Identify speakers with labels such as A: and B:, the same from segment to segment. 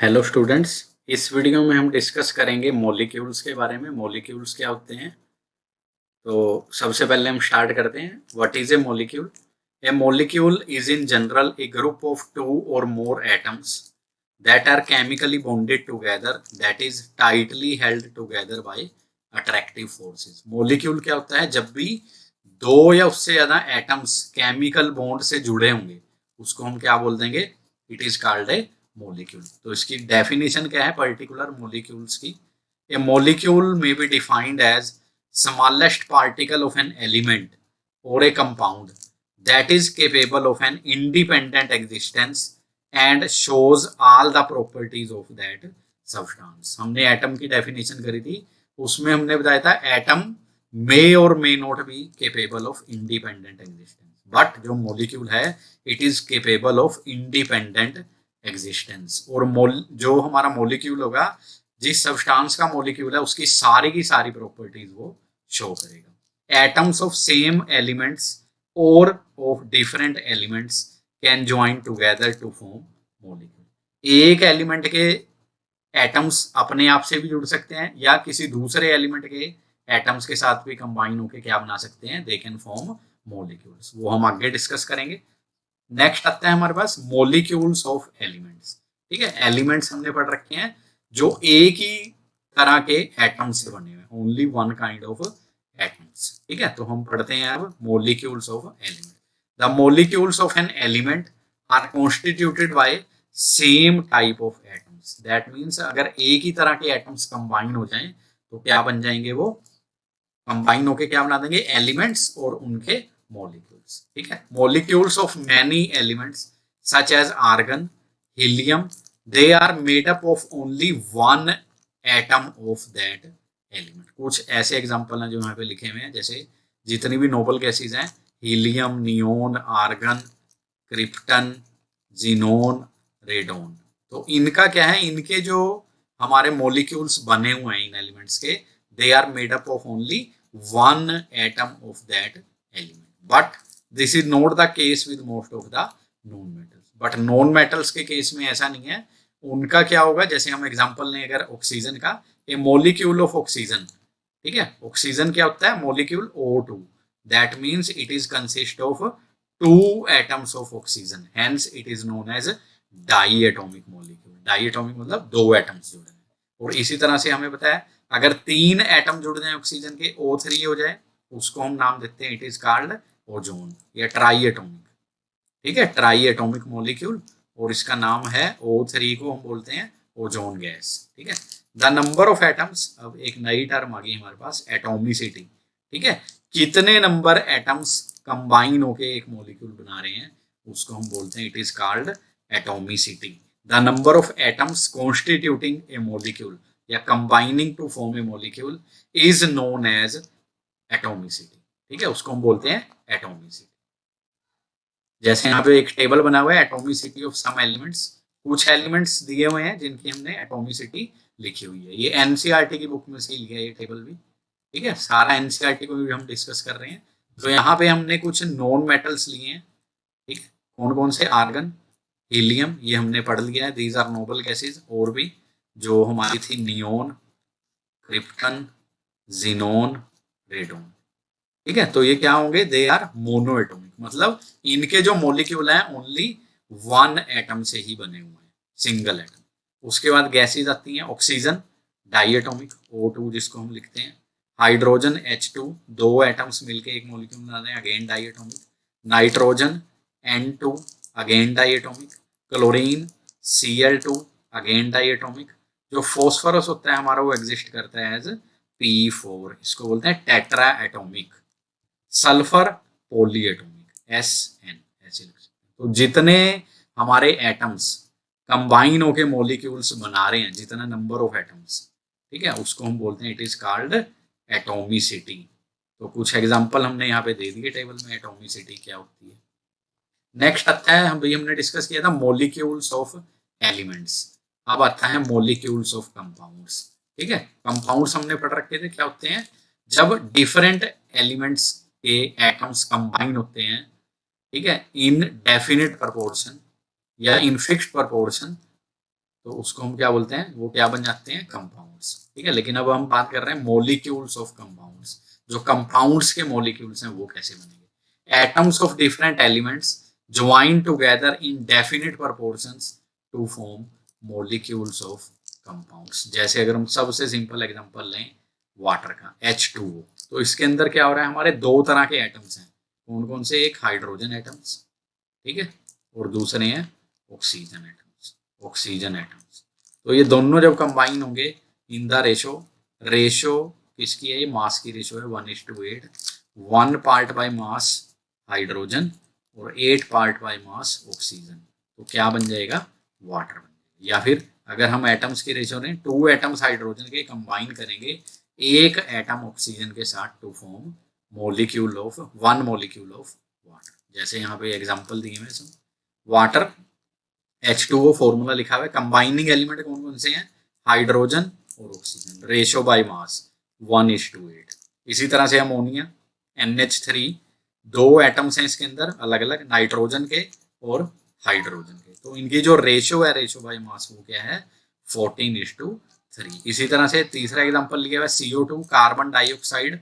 A: Hello students. इस video में हम डिस्कस करेंगे मॉलिक्यूल्स के बारे में। मॉलिक्यूल्स क्या होते हैं? तो सबसे पहले हम स्टार्ट करते हैं। What is a molecule? A molecule is in general a group of two or more atoms that are chemically bonded together, that is tightly held together by attractive forces. Molecule क्या होता है? जब भी दो या उससे ज्यादा एटम्स केमिकल बॉन्ड से जुड़े होंगे उसको हम क्या बोल देंगे? It is called a molecule. तो इसकी डेफिनेशन क्या है पर्टिकुलर मोलिक्यूल्स की? A molecule may be defined as smallest particle of an element or a compound that is capable of an independent existence and shows all the properties of that substance। हमने atom की definition करी थी, उसमें हमने बताया था atom मे और may not be capable of independent existence, but जो मॉलिक्यूल है it is capable of independent existence. और जो हमारा मॉलिक्यूल होगा, जिस सब्सटेंस का मॉलिक्यूल है उसकी सारी की सारी प्रॉपर्टीज वो शो करेगा। एटम्स ऑफ सेम एलिमेंट्स और of different elements can join together to form molecule. एक एलिमेंट के एटम्स अपने आप से भी जुड़ सकते हैं या किसी दूसरे एलिमेंट के एटम्स के साथ भी कंबाइन होकर क्या बना सकते हैं? They can form molecules. वो हम आगे डिस्कस करेंगे। नेक्स्ट आता है हमारे पास मॉलिक्यूल्स ऑफ एलिमेंट्स। ठीक है, एलिमेंट्स हमने पढ़ रखे हैं जो एक ही तरह के एटम से बने हुए, only one kind of atoms. ठीक है, तो हम पढ़ते हैं अब molecules of element. The molecules of an element are constituted by same type of atoms. That means अगर एक ही तरह के एटम्स कंबाइन हो जाएं तो क्या बन जाएंगे? वो कंबाइन होके क्या बना देंगे? एलिमेंट्स और उनके मॉलिक्यूल्स। ठीक है, molecules of many elements such as argon, helium, they are made up of only one atom of that element. कुछ ऐसे एग्जांपल हैं जो यहाँ पे लिखे हुए हैं, जैसे जितनी भी नोबल गैसेज हैं, helium, neon, argon, krypton, xenon, radon. तो इनका क्या है? इनके जो हमारे मॉलिक्यूल्स बने हुए हैं इन एलिमेंट्स के, they are made up of only one atom of that element, but this is not the case with most of the known metals। but known metals के केस में ऐसा नहीं है। उनका क्या होगा? जैसे हम एग्जांपल लें अगर ऑक्सीजन का, ए मॉलिक्यूल ऑफ ऑक्सीजन। ठीक है, ऑक्सीजन क्या होता है? Molecule O2। That means it is consist of two atoms of oxygen, hence it is known as diatomic molecule. Diatomic मतलब दो एटम्स जुड़े हैं। और इसी तरह से हमें पता है अगर तीन एटम जुड़ जाए ऑक्सीजन के, O3 हो जाए, उसको हम नाम देते हैं इट इज कॉल्ड ओजोन या ट्राई एटॉमिक। ठीक है, ट्राई एटॉमिक मॉलिक्यूल, और इसका नाम है O3 को हम बोलते हैं ओजोन गैस। ठीक है, द नंबर ऑफ एटम्स, अब एक नई टर्म आ गई हमारे पास, एटोमिसिटी। ठीक है, कितने नंबर एटम्स कंबाइन होके एक मॉलिक्यूल बना रहे हैं उसको हम बोलते हैं it is called atomicity. The number of atoms constituting a molecule या combining to form a molecule is known as atomicity. ठीक है, उसको हम बोलते हैं एटोमिसिटी। जैसे यहाँ पे एक टेबल बना हुआ है, एटोमिसिटी ऑफ सम एलिमेंट्स। कुछ एलिमेंट्स दिए हुए हैं जिनकी हमने एटोमिसिटी लिखी हुई है। ये एनसीईआरटी की बुक में से लिया है ये टेबल भी। ठीक है, सारा एनसीईआरटी को भी हम डिस्कस कर रहे हैं। तो यहाँ पे हमने कुछ नॉन मेटल्स लिए हैं। ठीक है, कौन कौन से? आर्गन, हीलियम, ये हमने पढ़ लिया है, दीज आर नोबल गैसेज। और भी जो हमारी थी नियोन, क्रिप्टन, जीनोन, रेडोन। ठीक है, तो ये क्या होंगे? दे आर मोनो एटोमिक, मतलब इनके जो मॉलिक्यूल हैं ओनली वन एटम से ही बने हुए हैं, सिंगल एटम। उसके बाद गैसेज आती हैं, ऑक्सीजन डाई एटोमिक, O2 जिसको हम लिखते हैं, हाइड्रोजन H2, दो एटम्स मिलके एक मॉलिक्यूल बनाते हैं, again di atomic. Nitrogen N2, again di atomic. Chlorine Cl2, again di atomic. जो फॉस्फोरस होता है हमारा वो एग्जिस्ट करता है एज P4, इसको बोलते हैं tetra atomic. Sulphur poly atomic, SN ऐसे लिख सकते हैं। तो जितने हमारे एटम्स कंबाइन होके मॉलिक्यूल्स बना रहे हैं, जितना नंबर ऑफ एटम्स, ठीक है, उसको हम बोलते हैं इट इज कॉल्ड एटोमिसिटी। तो कुछ एग्जांपल हमने यहाँ पे दे दिए टेबल में एटोमिसिटी क्या होती है। नेक्स्ट आता है, हमने डिस्कस किया था मॉलिक्यूल्स ऑफ एलिमेंट्स। अब आता है मॉलिक्यूल्स ऑफ कंपाउंड्स। ठीक है, कंपाउंड्स हमने पढ़ रखे थे क्या होते हैं? जब डिफरेंट एलिमेंट्स के एटम्स कंबाइन होते हैं, ठीक है, इन डेफिनेट प्रोपोर्शन या इन फिक्स्ड प्रोपोर्शन, तो उसको हम क्या बोलते हैं, वो क्या बन जाते हैं, कंपाउंड्स। ठीक है, लेकिन अब हम बात कर रहे हैं मॉलिक्यूल्स ऑफ कंपाउंड्स। जो कंपाउंड्स के मॉलिक्यूल्स हैं वो कैसे बनेंगे। Atoms of different elements join together in definite proportions to form molecules of compounds. जैसे अगर हम सबसे सिंपल एग्जांपल लें वाटर का, H2O, तो इसके अंदर क्या हो रहा है, हमारे दो तरह के एटम्स हैं। कौन कौन से, एक हाइड्रोजन एटम्स, ठीक है, और दूसरे हैं ऑक्सीजन एटम्स। ऑक्सीजन एटम्स, तो ये दोनों जब कंबाइन होंगे इन द रेशो, रेशो किसकी है, ये मास की रेशो है 1:8, 1 पार्ट बाय मास हाइड्रोजन और 8 पार्ट बाय मास ऑक्सीजन, तो क्या बन जाएगा, वाटर बन जाएगा। या फिर अगर हम एटम्स की रेशो लें, 2 एटम्स हाइड्रोजन के कंबाइन करेंगे एक एटम ऑक्सीजन के साथ to form molecule of 1 molecule of water. जैसे यहाँ पे एग्जांपल दिए हैं, वाटर H2O फॉर्मूला लिखा हुआ है, कंबाइनिंग एलिमेंट कौन कौन से हैं, हाइड्रोजन और ऑक्सीजन, रेशो बाय मास 1:8। इसी तरह से अमोनिया NH3, दो एटम्स हैं इसके अंदर अलग अलग, नाइट्रोजन के और हाइड्रोजन के, तो इनकी जो रेशो है, रेशो बाय मास, वो क्या है, 14:3। इसी तरह से तीसरा एग्जांपल लिया हुआ है CO2, कार्बन डाइऑक्साइड,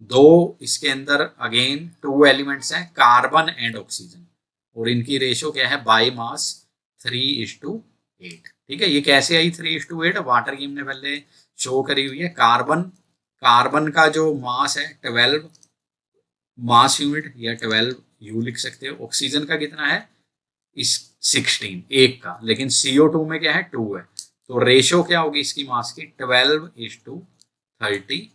A: दो इसके अंदर अगेन 2 एलिमेंट्स हैं, कार्बन एंड ऑक्सीजन, और इनकी रेशो क्या है, बाय मास 3:8। ठीक है, ये कैसे आई 3:8, वाटर की हमने पहले शो करी हुई है। कार्बन, कार्बन का जो मास है 12 मास यूनिट या 12 यू लिख सकते हो। ऑक्सीजन का कितना है, इस 16 एक का, लेकिन CO2 में क्या है, 2 है, तो रेशो क्या होगी इसकी मास की, 12:32।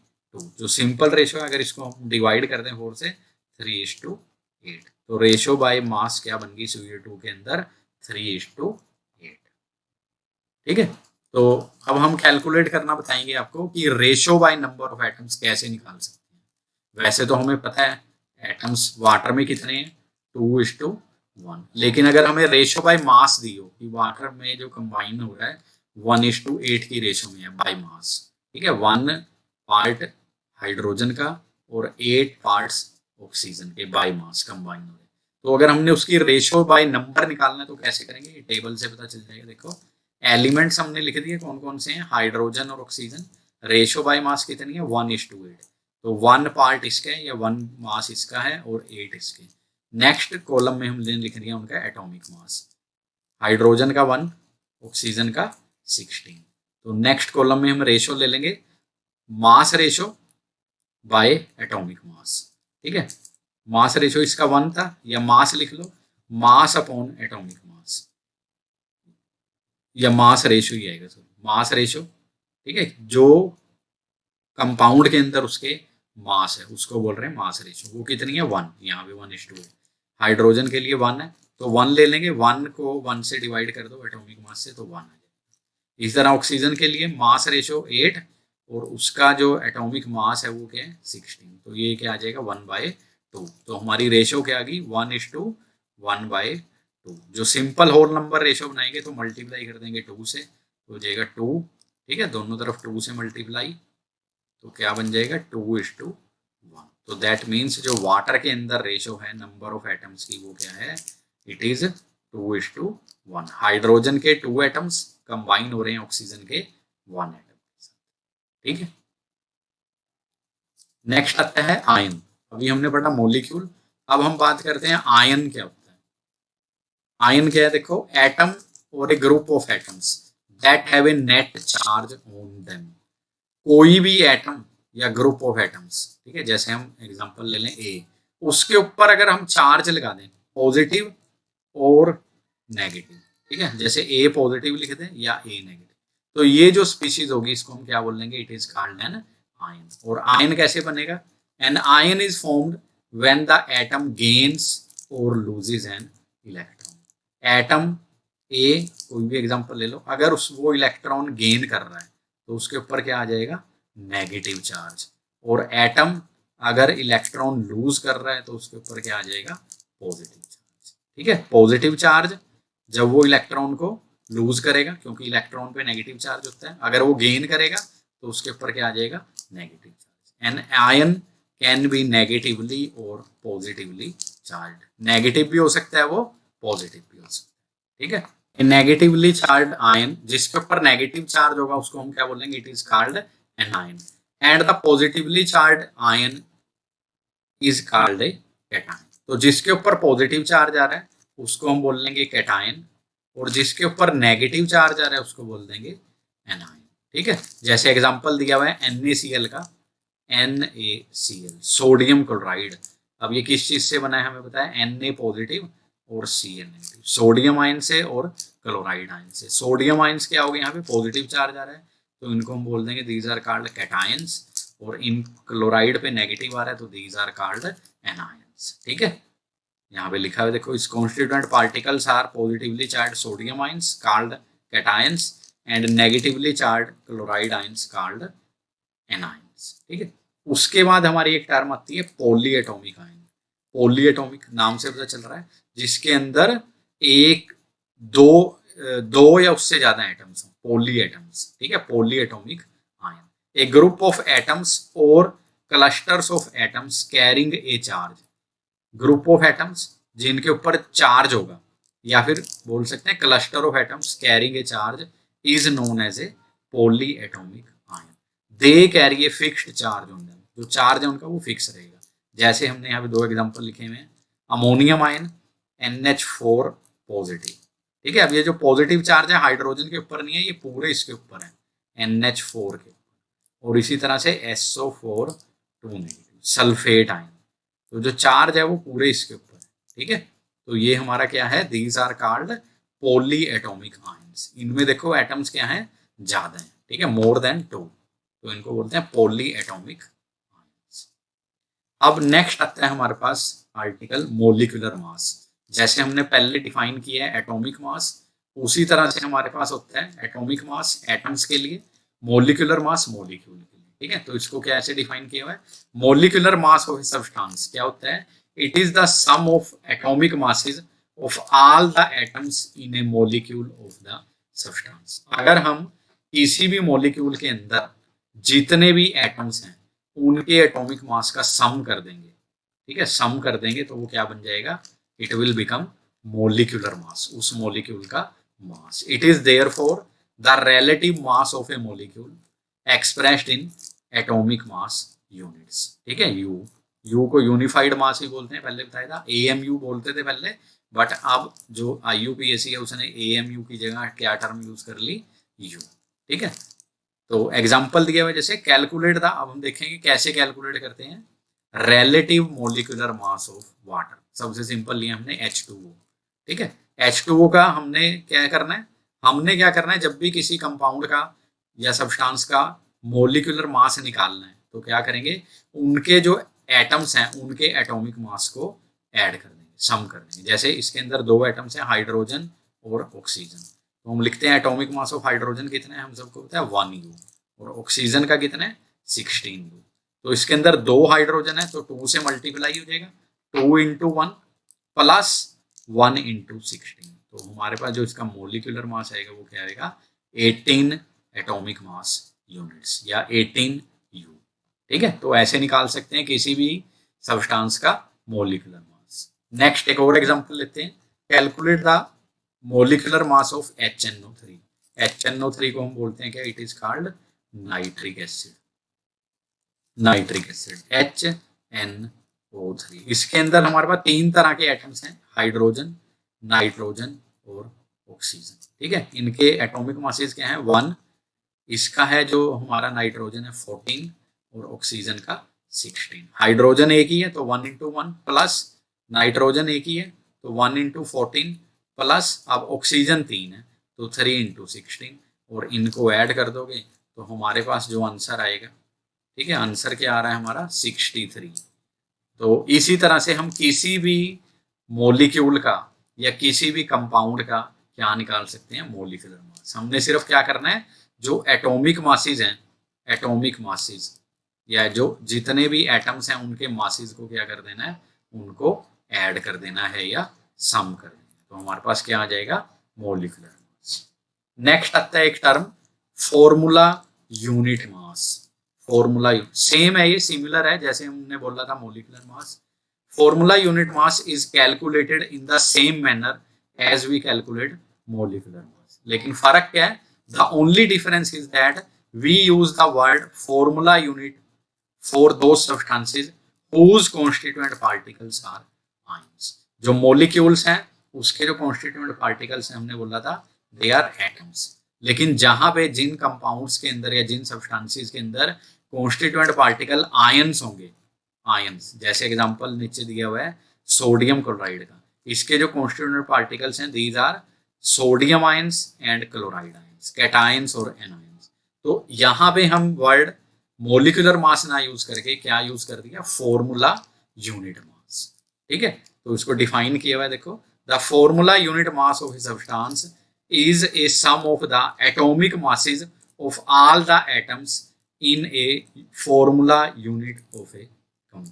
A: जो सिंपल रेशो है, अगर इसको हम डिवाइड कर दें 4 से, 3:8, तो रेशो बाय मास क्या बन गई CO2 के अंदर, 3:8। ठीक है, तो अब हम कैलकुलेट करना बताएंगे आपको कि ratio by number of atoms कैसे निकाल सकते हैं। वैसे तो हमें पता है एटम्स वाटर में कितने हैं, 2:1, लेकिन अगर हमें रेशो बाय मास दी हो कि वाटर में जो कंबाइन हो रहा है 1:8 की रेशो में है बाय मास, ठीक है, 1 पार्ट हाइड्रोजन का और 8 पार्ट्स ऑक्सीजन के बाय मास कंबाइन हो रहे हैं, तो अगर हमने उसकी रेशो बाय नंबर निकालना है तो कैसे करेंगे, ये टेबल से पता चल जाएगा। देखो एलिमेंट्स हमने लिख दिए कौन कौन से हैं, हाइड्रोजन और ऑक्सीजन, रेशो बाय मास कितनी है, 1:8, तो 1 पार्ट इसका है या 1 मास इसका है और 8 इसके। नेक्स्ट कॉलम में हमने लिख दिया उनका एटॉमिक मास, हाइड्रोजन का 1, ऑक्सीजन का 16। तो नेक्स्ट कॉलम में हम रेशो ले लेंगे, mass ratio by atomic mass. ठीक है, मास रेशो इसका 1 था, या मास लिख लो, मास अपॉन एटॉमिक मास, या मास रेशो ही आएगा, सर मास रेशो। ठीक है, जो कंपाउंड के अंदर उसके मास है उसको बोल रहे हैं मास रेशो, वो कितनी है, 1, यहाँ पे 1:2 है। हाइड्रोजन के लिए 1 है, तो 1 ले लेंगे, 1 को 1 से डिवाइड कर दो एटॉमिक मास से, तो 1 आ जाएगा। इस तरह ऑक्सीजन के लिए मास रेशो 8 और उसका जो एटॉमिक मास है वो क्या है, 16, तो ये क्या आ जाएगा, 1/2। तो हमारी रेशो क्या आ गई, 1:1/2। जो सिंपल होल नंबर रेशो बनाएंगे तो मल्टीप्लाई कर देंगे 2 से, तो हो जाएगा 2। ठीक है, दोनों तरफ 2 से मल्टीप्लाई, तो क्या बन जाएगा, 2:1। तो दैट मीन्स जो वाटर के अंदर रेशो है नंबर ऑफ एटम्स की, वो क्या है, इट इज 2:1। हाइड्रोजन के 2 एटम्स कंबाइन हो रहे हैं ऑक्सीजन के 1 एटम के साथ। ठीक है, नेक्स्ट आता है आयन। अभी हमने पढ़ा मॉलिक्यूल, अब हम बात करते हैं आयन क्या होता है। आयन क्या है, देखो atom or a group of atoms that have a net charge on them. कोई भी एटम या ग्रुप ऑफ एटम्स, ठीक है, जैसे हम एग्जांपल ले लें ए, उसके ऊपर अगर हम चार्ज लगा दें पॉजिटिव और नेगेटिव, ठीक है, जैसे ए पॉजिटिव लिख दें या ए नेगेटिव, तो ये जो स्पीशीज होगी इसको हम क्या बोल लेंगे, it is called an ion. और आयन कैसे बनेगा, an ion is formed when the atom gains or loses an electron. Atom ए कोई भी एग्जांपल ले लो, अगर उस वो इलेक्ट्रॉन गेन कर रहा है तो उसके ऊपर क्या आ जाएगा, नेगेटिव चार्ज, और एटम अगर इलेक्ट्रॉन लूज कर रहा है तो उसके ऊपर क्या आ जाएगा, पॉजिटिव चार्ज। ठीक है, पॉजिटिव चार्ज जब वो इलेक्ट्रॉन को लूज करेगा, क्योंकि इलेक्ट्रॉन पे नेगेटिव चार्ज होता है, अगर वो गेन करेगा तो उसके ऊपर क्या आ जाएगा, negative charge. An ion can be negatively और पॉजिटिवली चार्ज, नेगेटिव भी हो सकता है वो, पॉजिटिव भी हो सकता है। ठीक है, नेगेटिवली चार्ज आयन, जिसके ऊपर नेगेटिव चार्ज होगा उसको हम क्या बोलेंगे, it is called an ion, and the positively charge ion is called A cation. तो जिसके ऊपर पॉजिटिव चार्ज आ रहा है उसको हम बोल लेंगे कैटायन, और जिसके ऊपर नेगेटिव चार्ज आ रहा है उसको बोल देंगे एनायन। ठीक है, जैसे एग्जांपल दिया हुआ है NaCl का, NaCl सोडियम क्लोराइड। अब ये किस चीज से बना है हमें बताया, Na पॉजिटिव और Cl नेगेटिव, सोडियम आयन से और क्लोराइड आयन से। सोडियम आयंस क्या हो गए, यहाँ पे पॉजिटिव चार्ज आ रहा है तो इनको हम बोल देंगे दीज आर कॉल्ड कैटायंस, और इन क्लोराइड पे नेगेटिव आ रहा है तो दीज आर कॉल्ड एनायंस। ठीक है, यहाँ पे लिखा हुआ देखो, इस constituent particles are positively charge sodium ions called cations and negatively charge chloride ions called anions. ठीक है, उसके बाद हमारी एक टर्म आती है poly atomic ion. Poly atomic नाम से पता चल रहा है जिसके अंदर एक दो दो या उससे ज्यादा एटम्स, पॉली एटम्स। ठीक है, poly atomic ion, a group of atoms or clusters of atoms carrying a charge. Group of atoms जिनके ऊपर चार्ज होगा, या फिर बोल सकते हैं cluster of atoms carrying a charge is known as a poly atomic ion. They carry a fixed charge on them, जो charge है उनका वो फिक्स रहेगा। जैसे हमने यहाँ पे दो एग्जांपल लिखे हुए हैं, अमोनियम आयन NH4 पॉजिटिव। ठीक है, अब ये जो पॉजिटिव चार्ज है हाइड्रोजन के ऊपर नहीं है, ये पूरे इसके ऊपर है, NH4 के ऊपर। और इसी तरह से SO4 2 नेगेटिव सल्फेट आयन, तो जो चार्ज है वो पूरे इसके ऊपर है। ठीक है, तो ये हमारा क्या है, these are called poly atomic ions. इनमें देखो एटम्स क्या है, ज्यादा है। ठीक है, मोर देन 2, तो इनको बोलते हैं पॉली एटॉमिक आयंस। अब नेक्स्ट आता है हमारे पास आर्टिकल मोलिकुलर मास। जैसे हमने पहले डिफाइन किया है एटॉमिक मास, उसी तरह से हमारे पास होता है एटॉमिक मास एटम्स के लिए, मोलिकुलर मास मॉलिक्यूल के लिए। ठीक है, तो इसको क्या ऐसे डिफाइन किया हुआ है, molecular mass of a substance क्या होता है, it is the sum of atomic masses of all the atoms in a molecule of the substance. अगर हम किसी भी मॉलिक्यूल के अंदर जितने भी एटम्स हैं उनके एटॉमिक मास का सम कर देंगे, ठीक है, सम कर देंगे तो वो क्या बन जाएगा, it will become molecular mass, उस मॉलिक्यूल का mass. It is therefore the relative mass of a molecule expressed in atomic mass units. ठीक है, यू को यूनिफाइड मास ही बोलते हैं, पहले बताया था AMU बोलते थे पहले, बट अब जो IUPAC है उसने AMU की जगह क्या टर्म यूज कर ली, यू। ठीक है, तो एग्जाम्पल दिया हुआ जैसे कैलकुलेट था, अब हम देखेंगे कैसे कैलकुलेट करते हैं relative molecular mass of water. सबसे सिंपल लिया हमने H2O। ठीक है, H2O का हमने क्या करना है, हमने क्या करना है, जब भी किसी कंपाउंड का या सब्सटेंस का मोलिकुलर मास निकालना है तो क्या करेंगे, उनके जो एटम्स हैं उनके एटॉमिक मास को ऐड कर देंगे, सम कर देंगे। जैसे इसके अंदर दो एटम्स हैं, हाइड्रोजन और ऑक्सीजन, तो हम लिखते हैं एटॉमिक मास ऑफ हाइड्रोजन कितना है, हम सबको पता है 1U, और ऑक्सीजन का कितना है 16U। तो इसके अंदर दो हाइड्रोजन है तो 2 से मल्टीप्लाई हो जाएगा, 2 इंटू 1 प्लस 1 इंटू 16। तो हमारे पास जो इसका मोलिकुलर मास आएगा वो क्या आएगा, 18 एटॉमिक मास यूनिट्स या 18U। ठीक है, तो ऐसे निकाल सकते हैं किसी भी सब्सटेंस का मोलिकुलर मास। नेक्स्ट एक और एग्जांपल लेते हैं, calculate the molecular mass of HNO3। HNO3 को हम बोलते हैं क्या, it is called nitric acid, nitric acid HNO3। इसके अंदर हमारे पास 3 तरह के एटम्स हैं, हाइड्रोजन, नाइट्रोजन और ऑक्सीजन। ठीक है, इनके एटॉमिक मासेस क्या है 1, इसका है जो हमारा नाइट्रोजन है 14 और ऑक्सीजन का 16। हाइड्रोजन एक ही है तो 1 इंटू 1 प्लस नाइट्रोजन एक ही है तो 1 इंटू 14 प्लस अब ऑक्सीजन 3 है तो 3 इंटू 16, और इनको ऐड कर दोगे तो हमारे पास जो आंसर आएगा, ठीक है, आंसर क्या आ रहा है हमारा 63। तो इसी तरह से हम किसी भी मोलिक्यूल का या किसी भी कंपाउंड का क्या निकाल सकते हैं, मोलिकुलर मास। हमने सिर्फ क्या करना है, जो एटॉमिक मासेस हैं, एटॉमिक मासेस या जो जितने भी एटम्स हैं उनके मासेस को क्या कर देना है, उनको ऐड कर देना है या सम कर देना है, तो हमारे पास क्या आ जाएगा, मोलिकुलर मास। नेक्स्ट आता है एक term formula unit mass. Formula same है, ये सिमिलर है जैसे हमने बोला था molecular mass. Formula unit mass is calculated in the same manner as we calculate molecular mass. लेकिन फर्क क्या है? The only difference is that we use the word formula unit for दो substances whose constituent particles are ions। जो molecules हैं उसके जो constituent particles हैं हमने बोला था दे आर एटम्स। लेकिन जहां पे जिन कंपाउंड्स के अंदर या जिन सब्सटेंसेस के अंदर कॉन्स्टिट्यूएंट पार्टिकल आयंस होंगे, आयंस जैसे एग्जांपल नीचे दिया हुआ है सोडियम क्लोराइड का, इसके जो कॉन्स्टिट्यूएंट पार्टिकल्स हैं these are sodium ions and chloride ions, cations और एनायंस। तो यहाँ पे हम वर्ड मोलिकुलर मास ना यूज करके क्या यूज कर दिया? Formula unit mass. ठीक है, तो इसको डिफाइन किया हुआ है, देखो the formula unit mass of a substance is a sum of the atomic masses of all the atoms in a formula unit of a compound.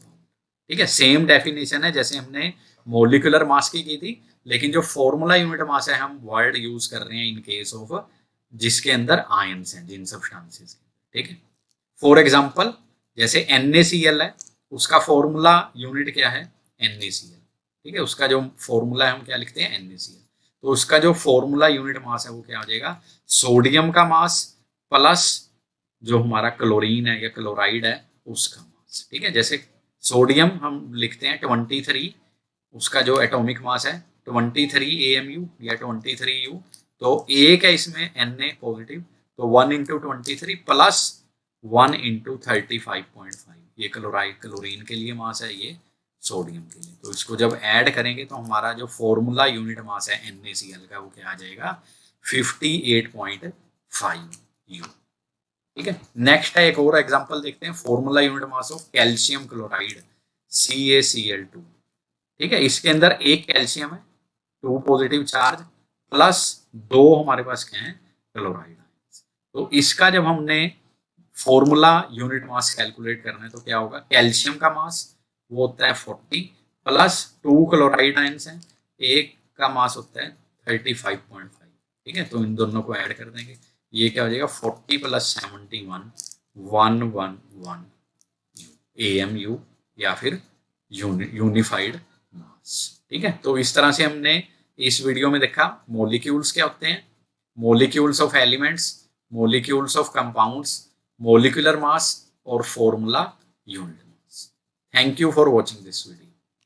A: ठीक है, सेम डेफिनेशन है जैसे हमने मोलिकुलर मास की थी, लेकिन जो फॉर्मूला यूनिट मास है हम वर्ड यूज कर रहे हैं इन केस ऑफ जिसके अंदर आयंस हैं, जिन सब्सटेंसेस के। ठीक है, फॉर एग्जाम्पल जैसे NaCl है, उसका फॉर्मूला यूनिट क्या है? NaCl। ठीक है, उसका जो फॉर्मूला है हम क्या लिखते हैं? NaCl। तो उसका जो फॉर्मूला यूनिट मास है वो क्या हो जाएगा? सोडियम का मास प्लस जो हमारा क्लोरीन है या क्लोराइड है उसका मास। ठीक है, जैसे सोडियम हम लिखते हैं 23, उसका जो एटॉमिक मास है 23 AMU या 23 U। तो एक है इसमें Na पॉजिटिव, तो 1 × 23 प्लस 1 × 35.5, ये क्लोराइड क्लोरीन के लिए मास है, ये सोडियम के लिए। तो इसको जब ऐड करेंगे तो हमारा जो फॉर्मूला यूनिट मास है NaCl का वो क्या आ जाएगा? 58.5 U। ठीक है, नेक्स्ट है एक और एग्जांपल देखते हैं, formula unit mass of calcium chloride CaCl2। ठीक है, इसके अंदर एक कैल्शियम है 2 पॉजिटिव चार्ज प्लस 2 हमारे पास क्या है? क्लोराइड। तो इसका जब हमने फॉर्मूला यूनिट मास कैलकुलेट करना है तो क्या होगा? कैल्शियम का मास वो होता है 40 प्लस 2 क्लोराइड आयंस हैं, एक का मास होता है 35.5। ठीक है, तो इन दोनों को ऐड कर देंगे, ये क्या हो जाएगा? 40 + 71 111 AMU या फिर यूनिफाइड मास। ठीक है, तो इस तरह से हमने इस वीडियो में देखा मोलिक्यूल्स क्या होते हैं, molecules of elements, molecules of compounds, molecular mass और formula unit mass. Thank you for watching this video.